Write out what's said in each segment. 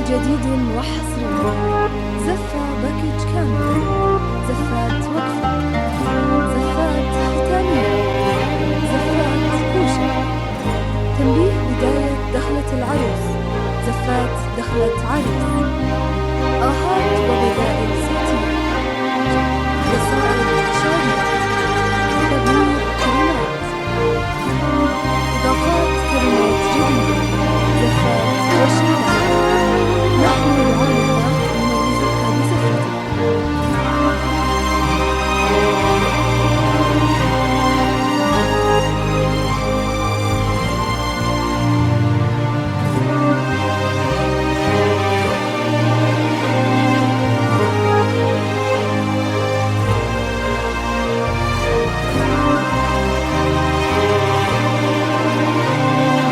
جديد وحصري. زفة باكج كامل، زفات وقفة، زفات ختامية، زفات كوشة. تنبيه بداية دخلة العروس، زفات دخلة عريس. آهات وبدائل صوتية، قصائد شعرية، تغيير كلمات، إضافات كلمات جديدة، زفات وشيلات. نحن بعون الله نميزك بزفتك.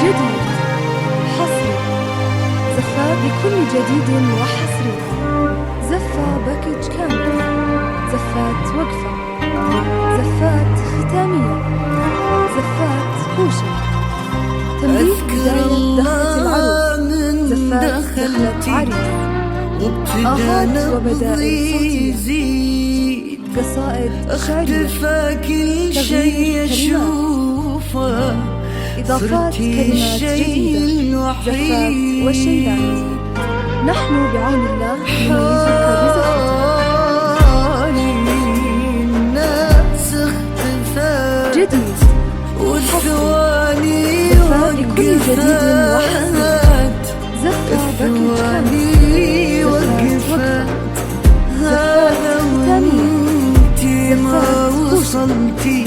جديد حصري، زفة بكل جديد وحصري. زفة باكج كامل، زفات وقفة، زفات ختامية، زفات كوشة. تنبيه بداية دخلة العروس، زفات دخلة عريس. آهات وبدائل صوتية، قصائد شعرية، تغيير كلمات، إضافات كلمات جديدة، زفات وشيلات. نحن بعون الله نميزك بزفتك. جديد حصري، زفة بكل جديد وحصري. زفة باكج كامل، زفات وقفة، زفات ختامية، زفات كوشة.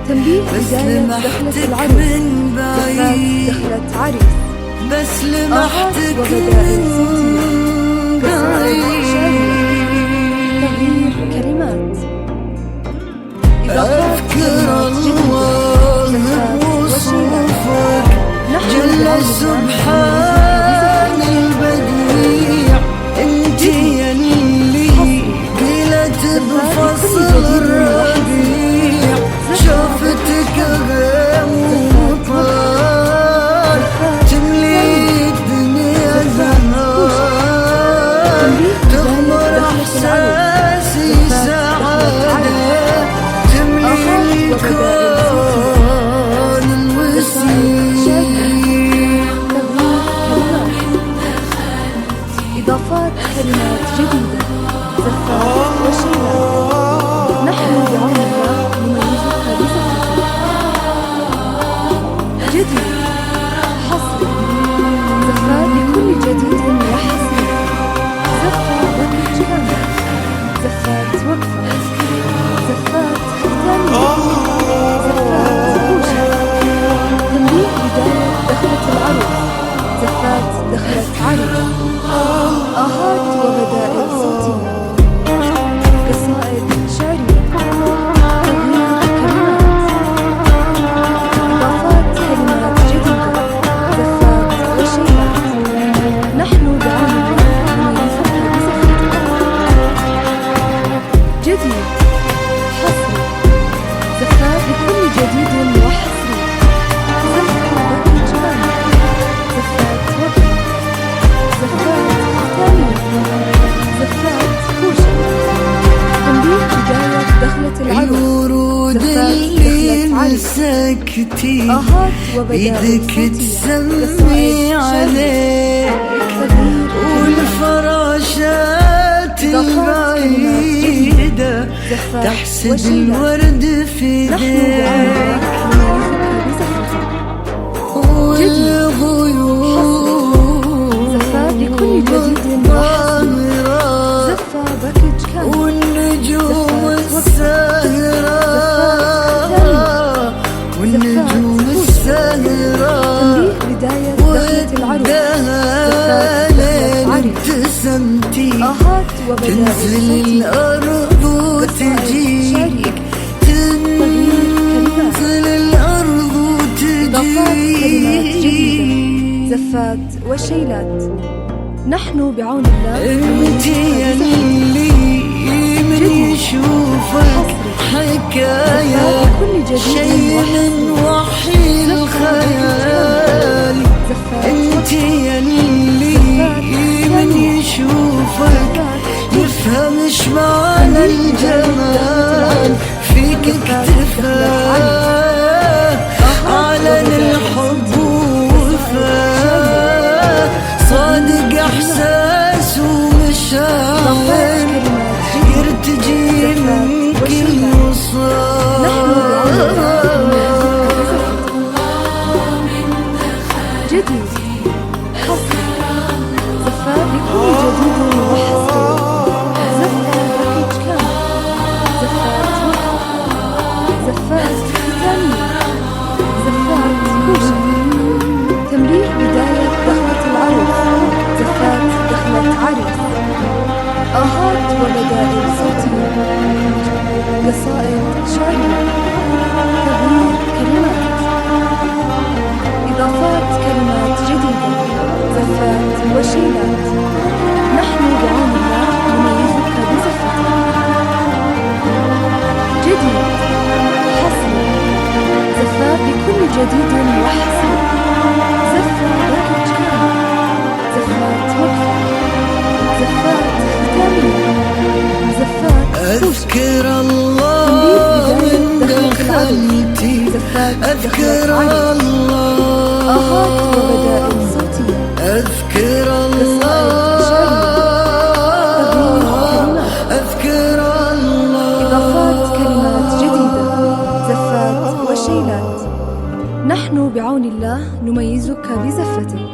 تنبيه بداية دخلة العروس، زفات دخلة عريس. آهات وبدائل صوتية، قصائد شعرية، تغيير كلمات، إضافات كلمات جديدة، زفات وشيلات. نحن جل سبحان البديع، انت يلي قلت بفصل الربيع. شوفتك غيم وطار، تملي الدنيا زهار، تغمر احساسي سعادة، تملي الكون الوسيع. إضافات كلمات جديدة، زفات وشيلات. نحن بعون الله نميزك بزفتك. جديد حصري، زفة بكل جديد وحصري. زفة باكج كامل، زفات وقفة، زفات ختامية، زفات كوشة. تنبيه بداية دخلة العروس، زفات دخلة عريس. آهات وبدائل صوتية، قصائد شعرية، تغيير كلمات، إضافات كلمات جديدة، زفات وشيلات. نحن بعون الله نميزك بزفتك. جديد حصري، زفة بكل جديد وحصري. زفة باكج كامل، زفات وقفة، زفات ختامية، زفات كوشة. تنبيه بداية دخلة العروس، الورود اللي مسكتي بيدك تسمي عليك، والفراشات البعيدة تحسد الورد في ايديك، والغيوم زفة بكل جديد وحصري. زفة باكج كامل، والنجوم الساهرة، والنجوم الساهرة. تنبيه بداية دخلة العروس، زفات دخلة عريس. ابتسمتي آهات وبدائل تنزل صوتية، الأرض وتجيك، تنزل الأرض إضافات كلمات جديدة، وتجيك. زفات وشيلات. نحن بعون الله انت يلي من يشوفك حكاية، شيء من وحي الخيال. انت يلي من يشوفك يفهم ايش معنى الجمال فيك اكتفاء أعلن الحب وفاء صادق إحساس ومشاعر يرتجي من كل وصال جديد حصري زفاف بكل جديد وحصري زفاف باكج كامل زفاف ختامية زفاف كوشة تمرير بداية دخلة العروس زفاف دخلة عريس آهات وبدائل صوتية قصائد شعرية تغيير كلمات إضافات كلمات جديدة زفات وشيلات نحن بعون الله نميزك بزفتك جديد حصري زفات بكل جديد وحصري زفة باكج كامل زفات وقفة زفات ختامية زفات أذكر الله من دخلتي أذكر الله آهات وبدائل صوتية أذكر الله أذكر الله إضافات كلمات جديدة زفات وشيلات نحن بعون الله نميزك بزفتك